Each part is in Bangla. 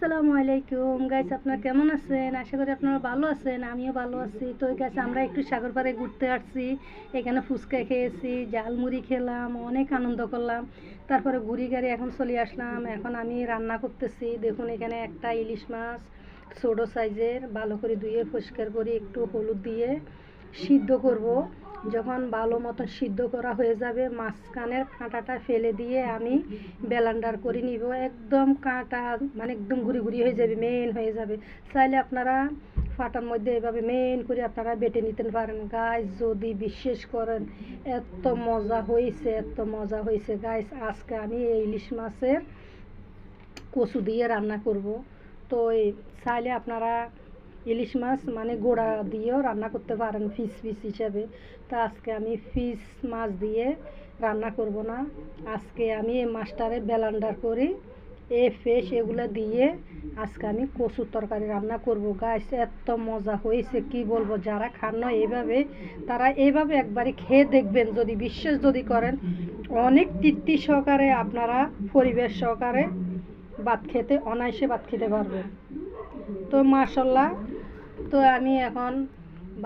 আসসালামু আলাইকুম গাইস, আপনারা কেমন আছেন? আশা করি আপনারা ভালো আছেন। আমিও ভালো আছি। তো গাইস, আমরা একটু সাগর পাড়ে ঘুরতে আসছি। এখানে ফুচকা খেয়েছি, ঝালমুড়ি খেলাম, অনেক আনন্দ করলাম। তারপরে ঘুরি গাড়ি এখন চলে আসলাম। এখন আমি রান্না করতেছি। দেখুন, এখানে একটা ইলিশ মাছ ছোট সাইজের ভালো করে ধুয়ে পরিষ্কার করে একটু হলুদ দিয়ে সিদ্ধ করব। যখন ভালো মতন সিদ্ধ করা হয়ে যাবে, মাঝখানের কাঁটাটা ফেলে দিয়ে আমি ব্লেন্ডার করে নিব। একদম কাঁটা মানে একদম গুঁড়ি গুঁড়ি হয়ে যাবে, মেন হয়ে যাবে। চাইলে আপনারা ফাটার মধ্যে এভাবে মেন করে আপনারা বেটে নিতে পারেন। গাইস, যদি বিশ্বাস করেন, এত মজা হয়েছে, এত মজা হয়েছে গাইস। আজকে আমি এই ইলিশ মাছের কচু দিয়ে রান্না করব। তো চাইলে আপনারা ইলিশ মাছ মানে গোড়া দিয়েও রান্না করতে পারেন, ফিস ফিস হিসাবে। তো আজকে আমি ফিস মাছ দিয়ে রান্না করব না। আজকে আমি এই মাছটারে ব্লেন্ডার করি, ফ্রেশ এগুলো দিয়ে আজকে আমি কচুর তরকারি রান্না করব। গাইস, এত মজা হয়েছে কি বলবো। যারা খান না এইভাবে, তারা এইভাবে একবারে খেয়ে দেখবেন। যদি বিশ্বাস যদি করেন, অনেক তৃপ্তি সহকারে আপনারা পরিবেশ সহকারে ভাত খেতে অনায়াসে ভাত খেতে পারবেন। তো মাশাল্লাহ, তো আমি এখন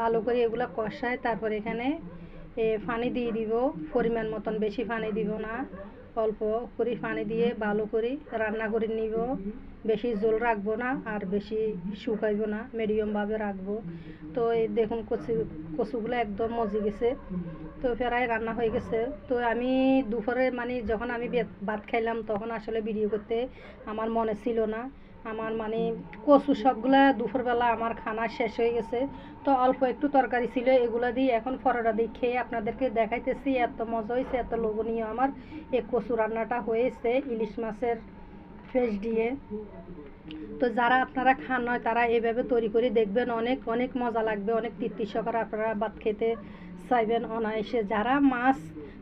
ভালো করে এগুলো কষাই। তারপর এখানে পানি দিয়ে দিব পরিমাণ মতন, বেশি পানি দিব না, অল্প করে পানি দিয়ে ভালো করে রান্না করে নিব। বেশি ঝোল রাখবো না আর বেশি শুকাইব না, মিডিয়ামভাবে রাখবো। তো এই দেখুন, কচুগুলো একদম মজে গেছে। তো প্রায় রান্না হয়ে গেছে। তো আমি দুপুরে মানে যখন আমি ভাত খাইলাম, তখন আসলে ভিডিও করতে আমার মনে ছিল না। আমার মানে কচু সবগুলা দুপুরবেলা আমার খানা শেষ হয়ে গেছে। তো অল্প একটু তরকারি ছিল, এগুলো দিয়ে এখন পরোটা দিয়ে খেয়ে আপনাদেরকে দেখাইতেছি। এত মজা হয়েছে, এত লোভনীয় আমার এই কচু রান্নাটা হয়েছে ইলিশ মাছের ফ্রেশ দিয়ে। তো যারা আপনারা খান নয়, তারা এভাবে তৈরি করে দেখবেন, অনেক অনেক মজা লাগবে, অনেক তৃপ্তি সহকারে আপনারা ভাত খেতে চাইবেন অনায়াসে। যারা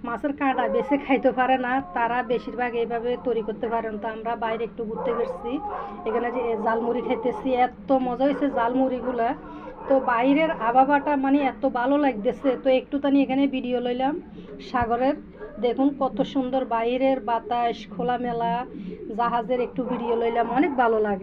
মাছের কাঁটা বেছে খাইতে পারে না, তারা বেশিরভাগ এইভাবে তৈরি করতে পারেন। তো আমরা বাইরে একটু ঘুরতে গেছি, এখানে যে ঝালমুড়ি খাইতেছি, এত মজা হয়েছে ঝালমুড়িগুলা। তো বাইরের আবহাওয়াটা মানে এত ভালো লাগতেছে। তো একটুখানি এখানে ভিডিও লইলাম সাগরের। দেখুন কত সুন্দর বাইরের বাতাস, খোলামেলা জাহাজের একটু ভিডিও লইলাম, অনেক ভালো লাগে।